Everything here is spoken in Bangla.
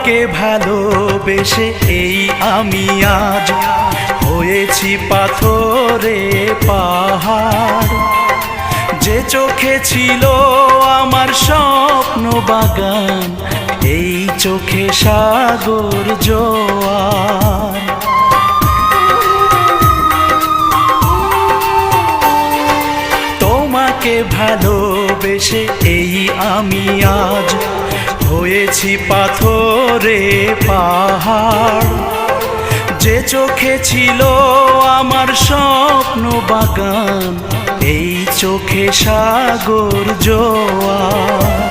তোমাকে ভালোবেসে এই আমি আজ হয়েছি পাথরে পাহাড়। যে চোখে ছিল আমার স্বপ্ন বাগান, এই চোখে সাগর জোয়ার। তোমাকে ভালোবেসে এই আমি আজ হয়েছি পাথরে পাহাড়। যে চোখে ছিল আমার স্বপ্ন বাগান, এই চোখে সাগর জোয়ার।